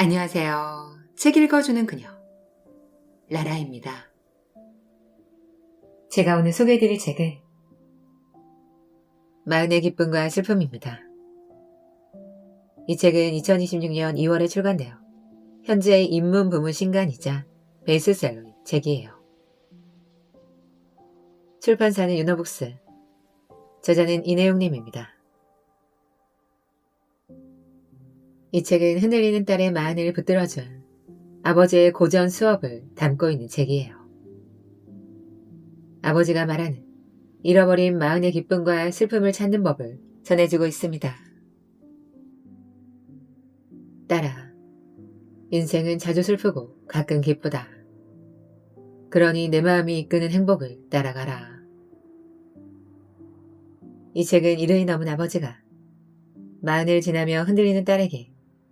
안녕하세요. 책 읽어주는 그녀, 라라입니다. 제가 오늘 소개해드릴 책은 마흔의 기쁨과 슬픔입니다. 이 책은 2026년 2월에 출간되어 현재 입문 부문 신간이자 베스트셀러인 책이에요. 출판사는 유노북스, 저자는 이내용님입니다. 이 책은 흔들리는 딸의 마흔을 붙들어준 아버지의 고전 수업을 담고 있는 책이에요. 아버지가 말하는 잃어버린 마흔의 기쁨과 슬픔을 찾는 법을 전해주고 있습니다. 딸아, 인생은 자주 슬프고 가끔 기쁘다. 그러니 내 마음이 이끄는 행복을 따라가라. 이 책은 이르이 넘은 아버지가 마흔을 지나며 흔들리는 딸에게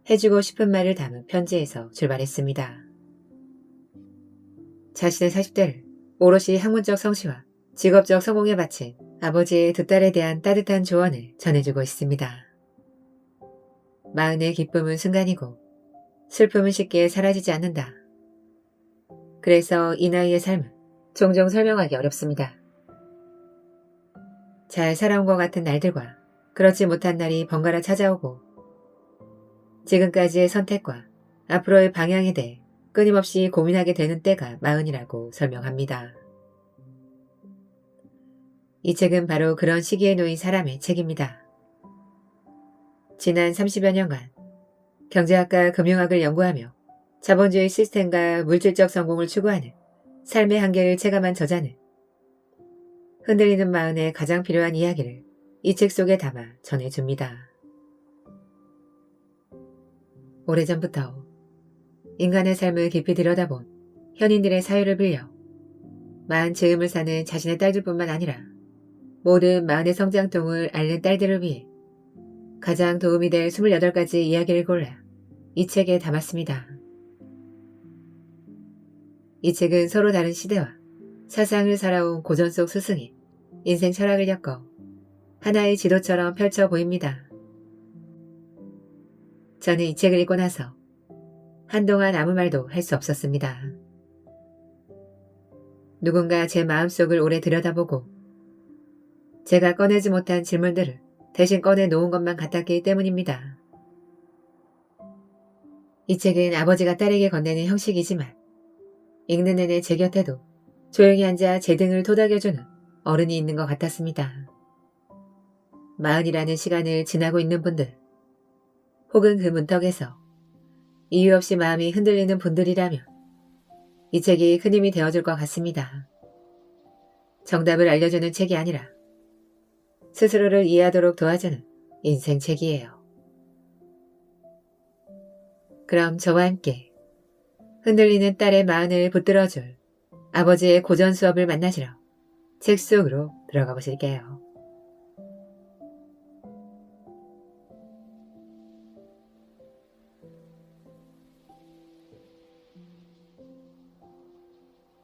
해주고 싶은 말을 담은 편지에서 출발했습니다. 자신의 40대를 오롯이 학문적 성취와 직업적 성공에 바친 아버지의 두 딸에 대한 따뜻한 조언을 전해주고 있습니다. 마흔의 기쁨은 순간이고 슬픔은 쉽게 사라지지 않는다. 그래서 이 나이의 삶은 종종 설명하기 어렵습니다. 잘 살아온 것 같은 날들과 그렇지 못한 날이 번갈아 찾아오고 지금까지의 선택과 앞으로의 방향에 대해 끊임없이 고민하게 되는 때가 마흔이라고 설명합니다. 이 책은 바로 그런 시기에 놓인 사람의 책입니다. 지난 30여 년간 경제학과 금융학을 연구하며 자본주의 시스템과 물질적 성공을 추구하는 삶의 한계를 체감한 저자는 흔들리는 마흔에 가장 필요한 이야기를 이 책 속에 담아 전해줍니다. 오래전부터 인간의 삶을 깊이 들여다본 현인들의 사유를 빌려 마흔 즈음을 사는 자신의 딸들뿐만 아니라 모든 마흔의 성장통을 앓는 딸들을 위해 가장 도움이 될 28가지 이야기를 골라 이 책에 담았습니다. 이 책은 서로 다른 시대와 사상을 살아온 고전 속 스승의 인생 철학을 엮어 하나의 지도처럼 펼쳐 보입니다. 저는 이 책을 읽고 나서 한동안 아무 말도 할 수 없었습니다. 누군가 제 마음속을 오래 들여다보고 제가 꺼내지 못한 질문들을 대신 꺼내놓은 것만 같았기 때문입니다. 이 책은 아버지가 딸에게 건네는 형식이지만 읽는 내내 제 곁에도 조용히 앉아 제 등을 토닥여주는 어른이 있는 것 같았습니다. 마흔이라는 시간을 지나고 있는 분들, 혹은 그 문턱에서 이유 없이 마음이 흔들리는 분들이라면 이 책이 큰 힘이 되어줄 것 같습니다. 정답을 알려주는 책이 아니라 스스로를 이해하도록 도와주는 인생책이에요. 그럼 저와 함께 흔들리는 딸의 마흔을 붙들어줄 아버지의 고전 수업을 만나시러 책 속으로 들어가 보실게요.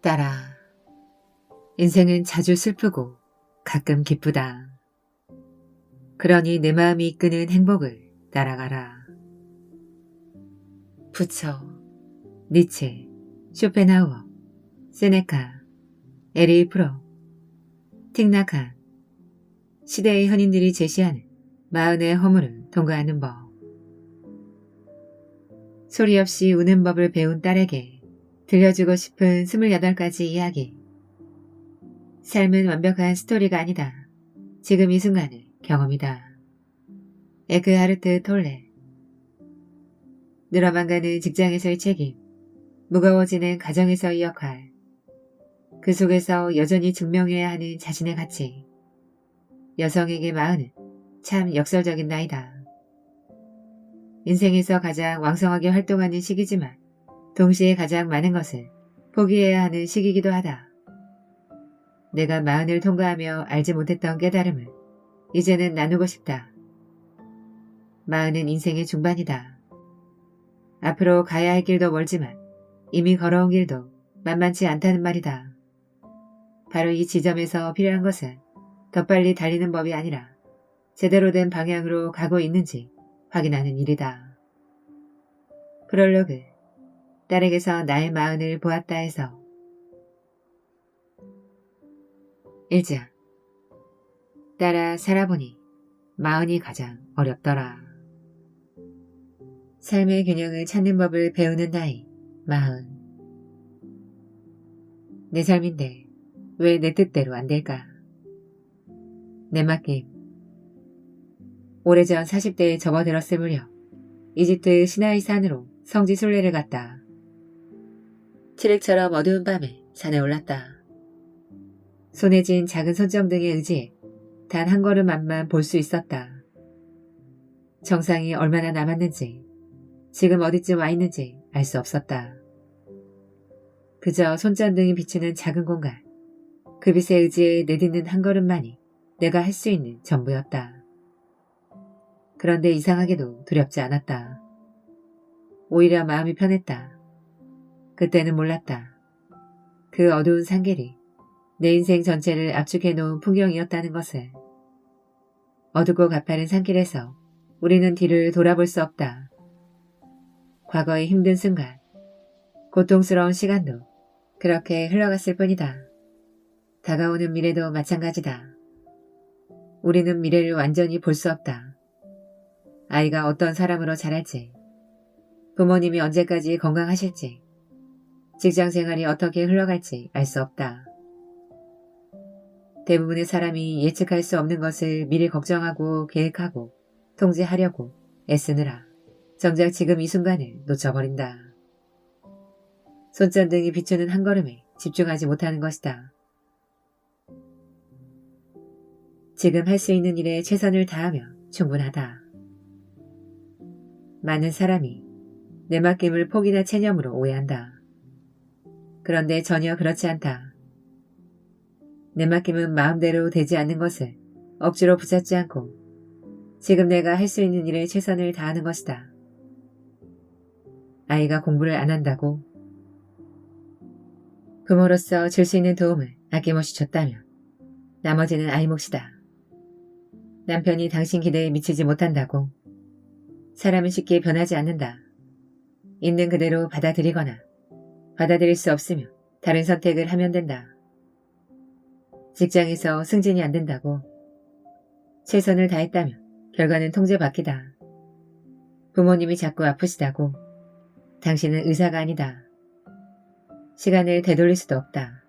딸아, 인생은 자주 슬프고 가끔 기쁘다. 그러니 내 마음이 이끄는 행복을 따라가라. 부처, 니체, 쇼펜하우어, 세네카, 에리 프로, 틱나칸, 시대의 현인들이 제시하는 마흔의 허물을 통과하는 법. 소리 없이 우는 법을 배운 딸에게 들려주고 싶은 28가지 이야기. 삶은 완벽한 스토리가 아니다. 지금 이 순간의 경험이다. 에크하르트 톨레. 늘어만 가는 직장에서의 책임, 무거워지는 가정에서의 역할, 그 속에서 여전히 증명해야 하는 자신의 가치. 여성에게 마흔은 참 역설적인 나이다. 인생에서 가장 왕성하게 활동하는 시기지만 동시에 가장 많은 것을 포기해야 하는 시기이기도 하다. 내가 마흔을 통과하며 알지 못했던 깨달음을 이제는 나누고 싶다. 마흔은 인생의 중반이다. 앞으로 가야 할 길도 멀지만 이미 걸어온 길도 만만치 않다는 말이다. 바로 이 지점에서 필요한 것은 더 빨리 달리는 법이 아니라 제대로 된 방향으로 가고 있는지 확인하는 일이다. 프롤로그. 딸에게서 나의 마흔을 보았다 해서. 일장. 딸아, 살아보니 마흔이 가장 어렵더라. 삶의 균형을 찾는 법을 배우는 나이, 마흔. 내 삶인데 왜 내 뜻대로 안 될까? 내 맡김. 오래전 40대에 접어들었을 무렵 이집트 시나이 산으로 성지 순례를 갔다. 칠흑처럼 어두운 밤에 산에 올랐다. 손에 쥔 작은 손전등에 의지해 단 한 걸음 앞만 볼 수 있었다. 정상이 얼마나 남았는지, 지금 어디쯤 와 있는지 알 수 없었다. 그저 손전등이 비추는 작은 공간, 그 빛에 의지해 내딛는 한 걸음만이 내가 할 수 있는 전부였다. 그런데 이상하게도 두렵지 않았다. 오히려 마음이 편했다. 그때는 몰랐다. 그 어두운 산길이 내 인생 전체를 압축해 놓은 풍경이었다는 것을. 어둡고 가파른 산길에서 우리는 뒤를 돌아볼 수 없다. 과거의 힘든 순간, 고통스러운 시간도 그렇게 흘러갔을 뿐이다. 다가오는 미래도 마찬가지다. 우리는 미래를 완전히 볼 수 없다. 아이가 어떤 사람으로 자랄지, 부모님이 언제까지 건강하실지, 직장 생활이 어떻게 흘러갈지 알 수 없다. 대부분의 사람이 예측할 수 없는 것을 미리 걱정하고 계획하고 통제하려고 애쓰느라 정작 지금 이 순간을 놓쳐버린다. 손전등이 비추는 한 걸음에 집중하지 못하는 것이다. 지금 할 수 있는 일에 최선을 다하면 충분하다. 많은 사람이 내 맡김을 포기나 체념으로 오해한다. 그런데 전혀 그렇지 않다. 내 맡김은 마음대로 되지 않는 것을 억지로 붙잡지 않고 지금 내가 할 수 있는 일에 최선을 다하는 것이다. 아이가 공부를 안 한다고? 부모로서 줄 수 있는 도움을 아낌없이 줬다면 나머지는 아이 몫이다. 남편이 당신 기대에 미치지 못한다고? 사람은 쉽게 변하지 않는다. 있는 그대로 받아들이거나 받아들일 수 없으면 다른 선택을 하면 된다. 직장에서 승진이 안 된다고? 최선을 다했다면 결과는 통제받기다. 부모님이 자꾸 아프시다고? 당신은 의사가 아니다. 시간을 되돌릴 수도 없다.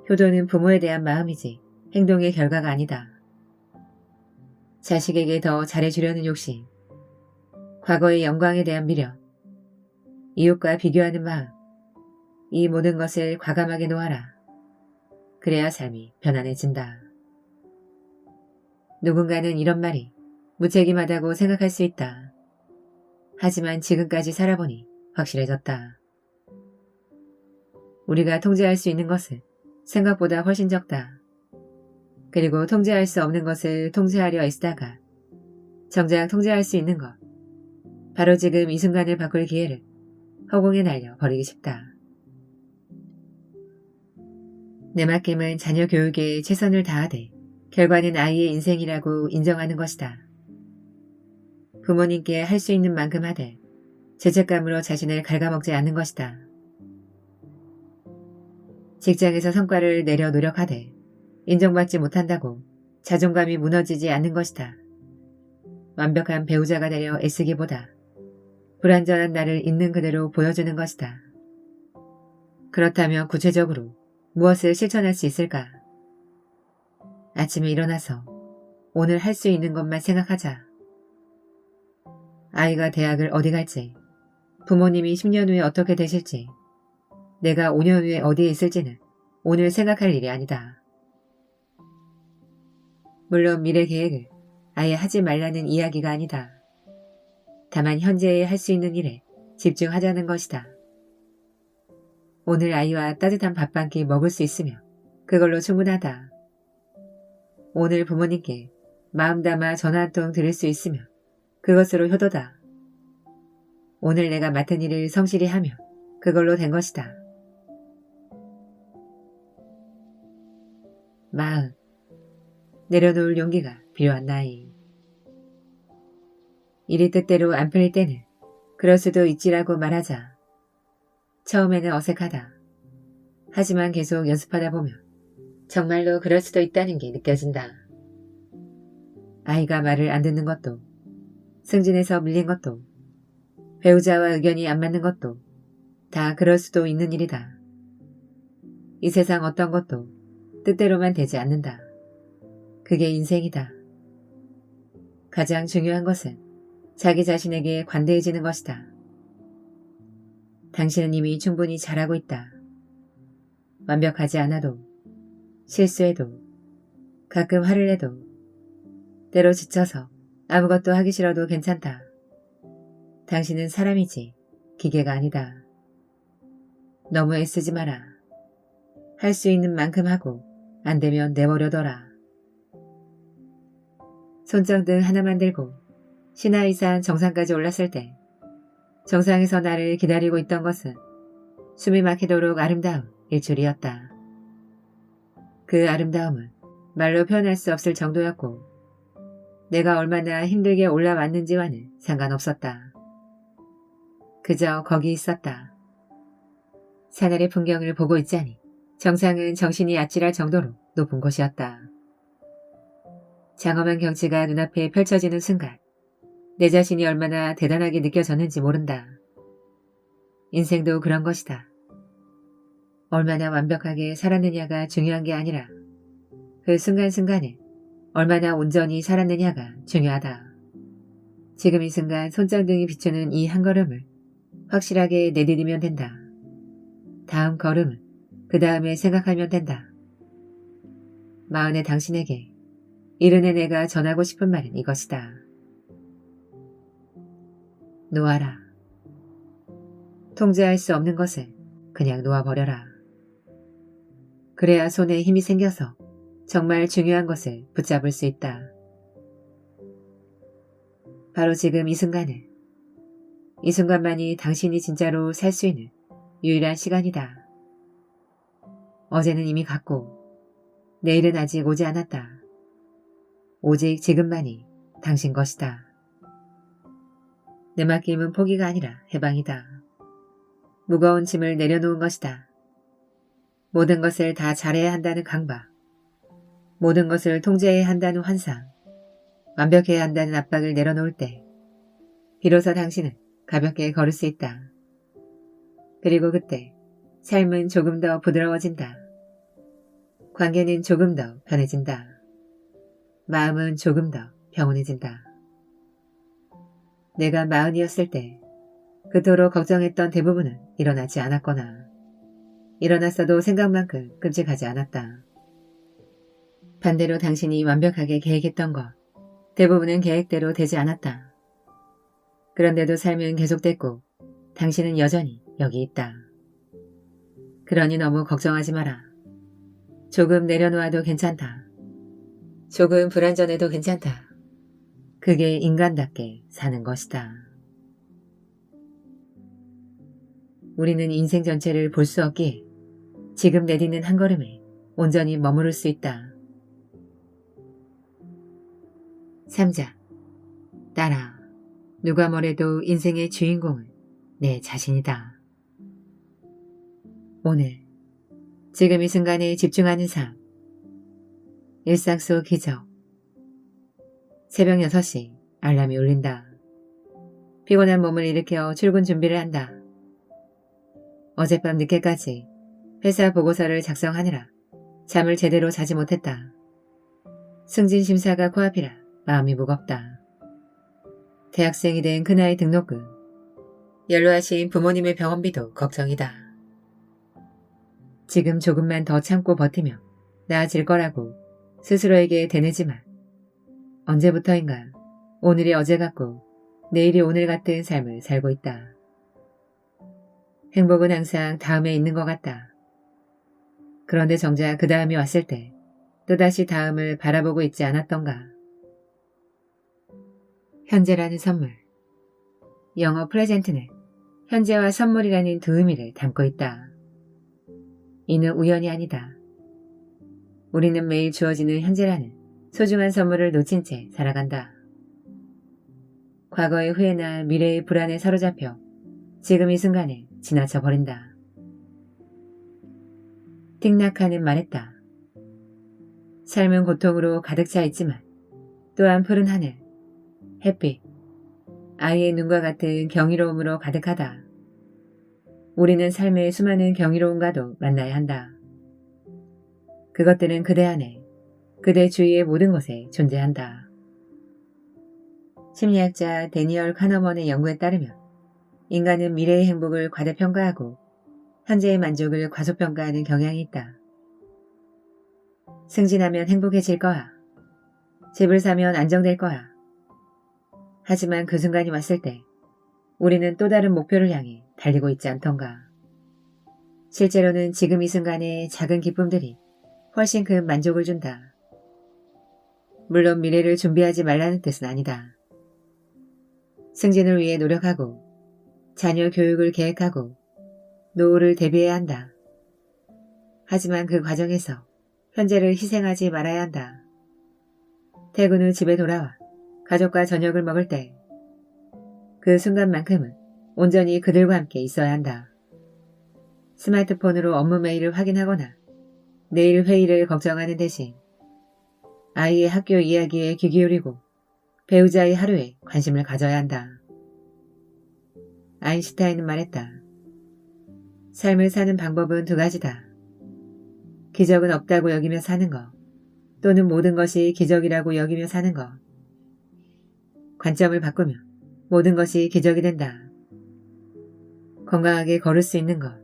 효도는 부모에 대한 마음이지 행동의 결과가 아니다. 자식에게 더 잘해주려는 욕심, 과거의 영광에 대한 미련, 이웃과 비교하는 마음, 이 모든 것을 과감하게 놓아라. 그래야 삶이 편안해진다. 누군가는 이런 말이 무책임하다고 생각할 수 있다. 하지만 지금까지 살아보니 확실해졌다. 우리가 통제할 수 있는 것은 생각보다 훨씬 적다. 그리고 통제할 수 없는 것을 통제하려 애쓰다가 정작 통제할 수 있는 것, 바로 지금 이 순간을 바꿀 기회를 허공에 날려 버리기 쉽다. 내 맡김은 자녀 교육에 최선을 다하되 결과는 아이의 인생이라고 인정하는 것이다. 부모님께 할 수 있는 만큼 하되 죄책감으로 자신을 갉아먹지 않는 것이다. 직장에서 성과를 내려 노력하되 인정받지 못한다고 자존감이 무너지지 않는 것이다. 완벽한 배우자가 되려 애쓰기보다 불완전한 나를 있는 그대로 보여주는 것이다. 그렇다면 구체적으로 무엇을 실천할 수 있을까? 아침에 일어나서 오늘 할 수 있는 것만 생각하자. 아이가 대학을 어디 갈지, 부모님이 10년 후에 어떻게 되실지, 내가 5년 후에 어디에 있을지는 오늘 생각할 일이 아니다. 물론 미래 계획을 아예 하지 말라는 이야기가 아니다. 다만 현재에 할 수 있는 일에 집중하자는 것이다. 오늘 아이와 따뜻한 밥 한 끼 먹을 수 있으면 그걸로 충분하다. 오늘 부모님께 마음 담아 전화 한 통 드릴 수 있으면 그것으로 효도다. 오늘 내가 맡은 일을 성실히 하면 그걸로 된 것이다. 마흔. 내려놓을 용기가 필요한 나이. 일이 뜻대로 안 풀릴 때는 그럴 수도 있지라고 말하자. 처음에는 어색하다. 하지만 계속 연습하다 보면 정말로 그럴 수도 있다는 게 느껴진다. 아이가 말을 안 듣는 것도, 승진에서 밀린 것도, 배우자와 의견이 안 맞는 것도 다 그럴 수도 있는 일이다. 이 세상 어떤 것도 뜻대로만 되지 않는다. 그게 인생이다. 가장 중요한 것은 자기 자신에게 관대해지는 것이다. 당신은 이미 충분히 잘하고 있다. 완벽하지 않아도, 실수해도, 가끔 화를 내도, 때로 지쳐서 아무것도 하기 싫어도 괜찮다. 당신은 사람이지 기계가 아니다. 너무 애쓰지 마라. 할 수 있는 만큼 하고 안 되면 내버려둬라. 손전등 하나만 들고 시나이산 정상까지 올랐을 때 정상에서 나를 기다리고 있던 것은 숨이 막히도록 아름다운 일출이었다. 그 아름다움은 말로 표현할 수 없을 정도였고 내가 얼마나 힘들게 올라왔는지와는 상관없었다. 그저 거기 있었다. 산하의 풍경을 보고 있자니 정상은 정신이 아찔할 정도로 높은 곳이었다. 장엄한 경치가 눈앞에 펼쳐지는 순간 내 자신이 얼마나 대단하게 느껴졌는지 모른다. 인생도 그런 것이다. 얼마나 완벽하게 살았느냐가 중요한 게 아니라 그 순간순간에 얼마나 온전히 살았느냐가 중요하다. 지금 이 순간 손전등이 비추는 이 한 걸음을 확실하게 내디디면 된다. 다음 걸음을 그 다음에 생각하면 된다. 마흔의 당신에게 이른의 내가 전하고 싶은 말은 이것이다. 놓아라. 통제할 수 없는 것을 그냥 놓아버려라. 그래야 손에 힘이 생겨서 정말 중요한 것을 붙잡을 수 있다. 바로 지금 이 순간은, 이 순간만이 당신이 진짜로 살 수 있는 유일한 시간이다. 어제는 이미 갔고 내일은 아직 오지 않았다. 오직 지금만이 당신 것이다. 내 맡김은 포기가 아니라 해방이다. 무거운 짐을 내려놓은 것이다. 모든 것을 다 잘해야 한다는 강박, 모든 것을 통제해야 한다는 환상, 완벽해야 한다는 압박을 내려놓을 때 비로소 당신은 가볍게 걸을 수 있다. 그리고 그때 삶은 조금 더 부드러워진다. 관계는 조금 더 편해진다. 마음은 조금 더 평온해진다. 내가 40이었을 때 그토록 걱정했던 대부분은 일어나지 않았거나 일어났어도 생각만큼 끔찍하지 않았다. 반대로 당신이 완벽하게 계획했던 것 대부분은 계획대로 되지 않았다. 그런데도 삶은 계속됐고 당신은 여전히 여기 있다. 그러니 너무 걱정하지 마라. 조금 내려놓아도 괜찮다. 조금 불안전해도 괜찮다. 그게 인간답게 사는 것이다. 우리는 인생 전체를 볼 수 없기에 지금 내딛는 한 걸음에 온전히 머무를 수 있다. 3자. 따라. 누가 뭐래도 인생의 주인공은 내 자신이다. 오늘, 지금 이 순간에 집중하는 삶. 일상 속 기적. 새벽 6시 알람이 울린다. 피곤한 몸을 일으켜 출근 준비를 한다. 어젯밤 늦게까지 회사 보고서를 작성하느라 잠을 제대로 자지 못했다. 승진 심사가 코앞이라 마음이 무겁다. 대학생이 된 큰아이 등록금, 연로하신 부모님의 병원비도 걱정이다. 지금 조금만 더 참고 버티면 나아질 거라고 스스로에게 되뇌지만 언제부터인가 오늘이 어제 같고 내일이 오늘 같은 삶을 살고 있다. 행복은 항상 다음에 있는 것 같다. 그런데 정작 그 다음이 왔을 때 또다시 다음을 바라보고 있지 않았던가. 현재라는 선물. 영어 프레젠트는 현재와 선물이라는 두 의미를 담고 있다. 이는 우연이 아니다. 우리는 매일 주어지는 현재라는 소중한 선물을 놓친 채 살아간다. 과거의 후회나 미래의 불안에 사로잡혀 지금 이 순간에 지나쳐 버린다. 틱낙하는 말했다. 삶은 고통으로 가득 차 있지만 또한 푸른 하늘, 햇빛, 아이의 눈과 같은 경이로움으로 가득하다. 우리는 삶의 수많은 경이로움과도 만나야 한다. 그것들은 그대 안에, 그대 주위의 모든 곳에 존재한다. 심리학자 데니얼 카너먼의 연구에 따르면 인간은 미래의 행복을 과대평가하고 현재의 만족을 과소평가하는 경향이 있다. 승진하면 행복해질 거야. 집을 사면 안정될 거야. 하지만 그 순간이 왔을 때 우리는 또 다른 목표를 향해 달리고 있지 않던가. 실제로는 지금 이 순간의 작은 기쁨들이 훨씬 큰 만족을 준다. 물론 미래를 준비하지 말라는 뜻은 아니다. 승진을 위해 노력하고 자녀 교육을 계획하고 노후를 대비해야 한다. 하지만 그 과정에서 현재를 희생하지 말아야 한다. 퇴근 후 집에 돌아와 가족과 저녁을 먹을 때 그 순간만큼은 온전히 그들과 함께 있어야 한다. 스마트폰으로 업무 메일을 확인하거나 내일 회의를 걱정하는 대신 아이의 학교 이야기에 귀 기울이고 배우자의 하루에 관심을 가져야 한다. 아인슈타인은 말했다. 삶을 사는 방법은 두 가지다. 기적은 없다고 여기며 사는 것, 또는 모든 것이 기적이라고 여기며 사는 것. 관점을 바꾸면 모든 것이 기적이 된다. 건강하게 걸을 수 있는 것,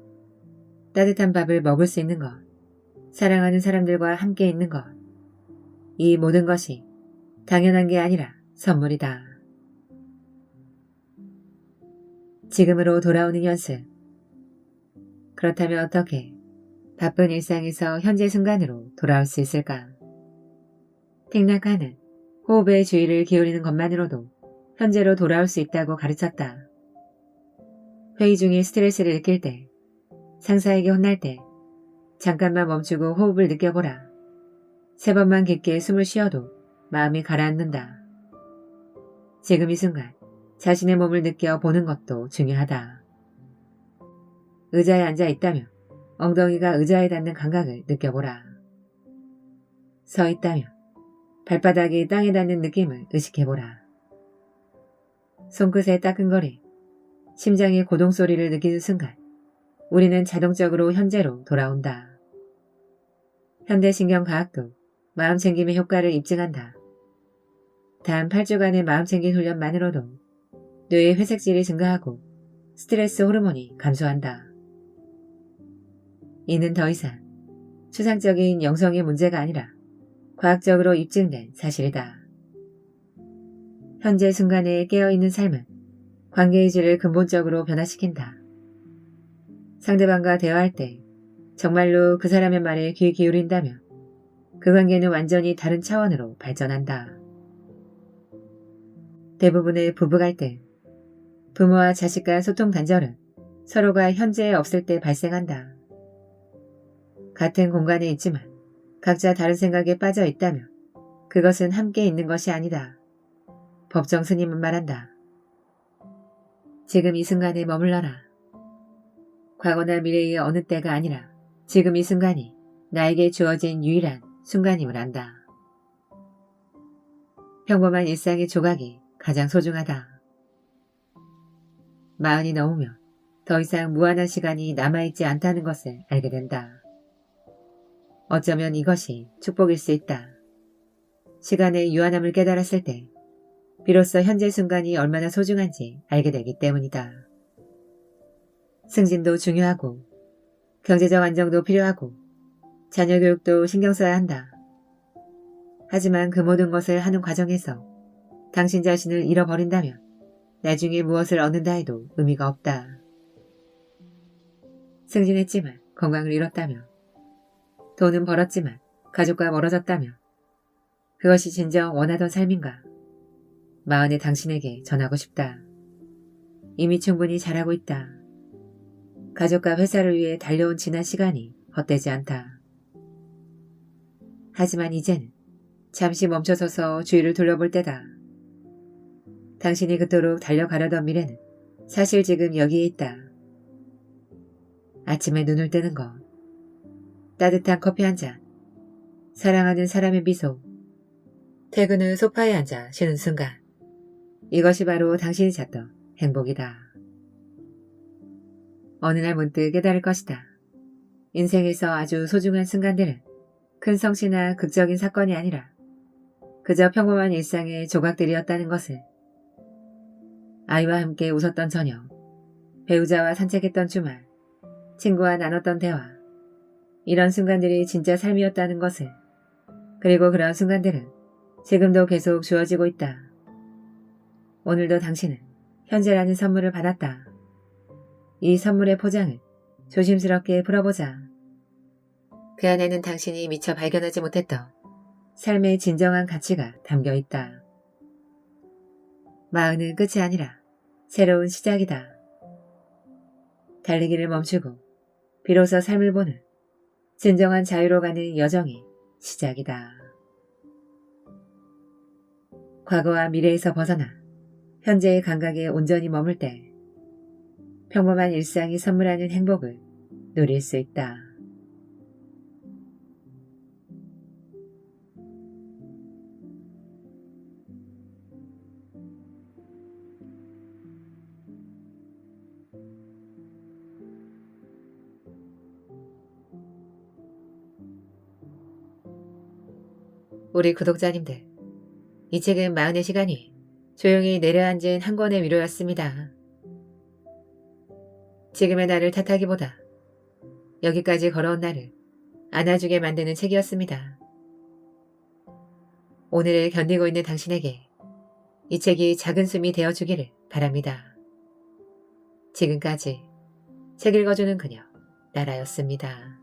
따뜻한 밥을 먹을 수 있는 것, 사랑하는 사람들과 함께 있는 것. 이 모든 것이 당연한 게 아니라 선물이다. 지금으로 돌아오는 연습. 그렇다면 어떻게 바쁜 일상에서 현재 순간으로 돌아올 수 있을까? 틱낙하는 호흡에 주의를 기울이는 것만으로도 현재로 돌아올 수 있다고 가르쳤다. 회의 중에 스트레스를 느낄 때, 상사에게 혼날 때 잠깐만 멈추고 호흡을 느껴보라. 3번만 깊게 숨을 쉬어도 마음이 가라앉는다. 지금 이 순간 자신의 몸을 느껴보는 것도 중요하다. 의자에 앉아 있다면 엉덩이가 의자에 닿는 감각을 느껴보라. 서 있다면 발바닥이 땅에 닿는 느낌을 의식해보라. 손끝의 따끔거림, 심장의 고동소리를 느끼는 순간 우리는 자동적으로 현재로 돌아온다. 현대신경과학도 마음챙김의 효과를 입증한다. 단 8주간의 마음챙김 훈련만으로도 뇌의 회색질이 증가하고 스트레스 호르몬이 감소한다. 이는 더 이상 추상적인 영성의 문제가 아니라 과학적으로 입증된 사실이다. 현재 순간에 깨어있는 삶은 관계의 질을 근본적으로 변화시킨다. 상대방과 대화할 때 정말로 그 사람의 말에 귀 기울인다면 그 관계는 완전히 다른 차원으로 발전한다. 대부분의 부부 갈등, 부모와 자식 간 소통 단절은 서로가 현재에 없을 때 발생한다. 같은 공간에 있지만 각자 다른 생각에 빠져 있다면 그것은 함께 있는 것이 아니다. 법정 스님은 말한다. 지금 이 순간에 머물러라. 과거나 미래의 어느 때가 아니라 지금 이 순간이 나에게 주어진 유일한 순간임을 안다. 평범한 일상의 조각이 가장 소중하다. 마흔이 넘으면 더 이상 무한한 시간이 남아있지 않다는 것을 알게 된다. 어쩌면 이것이 축복일 수 있다. 시간의 유한함을 깨달았을 때 비로소 현재 순간이 얼마나 소중한지 알게 되기 때문이다. 승진도 중요하고 경제적 안정도 필요하고 자녀 교육도 신경 써야 한다. 하지만 그 모든 것을 하는 과정에서 당신 자신을 잃어버린다면 나중에 무엇을 얻는다 해도 의미가 없다. 승진했지만 건강을 잃었다며, 돈은 벌었지만 가족과 멀어졌다며, 그것이 진정 원하던 삶인가? 마흔의 당신에게 전하고 싶다. 이미 충분히 잘하고 있다. 가족과 회사를 위해 달려온 지난 시간이 헛되지 않다. 하지만 이제는 잠시 멈춰서서 주위를 둘러볼 때다. 당신이 그토록 달려가려던 미래는 사실 지금 여기에 있다. 아침에 눈을 뜨는 것, 따뜻한 커피 한 잔, 사랑하는 사람의 미소, 퇴근 후 소파에 앉아 쉬는 순간, 이것이 바로 당신이 찾던 행복이다. 어느 날 문득 깨달을 것이다. 인생에서 아주 소중한 순간들은 큰 성취나 극적인 사건이 아니라 그저 평범한 일상의 조각들이었다는 것을. 아이와 함께 웃었던 저녁, 배우자와 산책했던 주말, 친구와 나눴던 대화, 이런 순간들이 진짜 삶이었다는 것을. 그리고 그런 순간들은 지금도 계속 주어지고 있다. 오늘도 당신은 현재라는 선물을 받았다. 이 선물의 포장을 조심스럽게 풀어보자. 그 안에는 당신이 미처 발견하지 못했던 삶의 진정한 가치가 담겨 있다. 마흔은 끝이 아니라 새로운 시작이다. 달리기를 멈추고 비로소 삶을 보는 진정한 자유로 가는 여정이 시작이다. 과거와 미래에서 벗어나 현재의 감각에 온전히 머물 때 평범한 일상이 선물하는 행복을 누릴 수 있다. 우리 구독자님들, 이 책은 마흔의 시간이 조용히 내려앉은 한 권의 위로였습니다. 지금의 나를 탓하기보다 여기까지 걸어온 나를 안아주게 만드는 책이었습니다. 오늘을 견디고 있는 당신에게 이 책이 작은 숨이 되어주기를 바랍니다. 지금까지 책 읽어주는 그녀, 나라였습니다.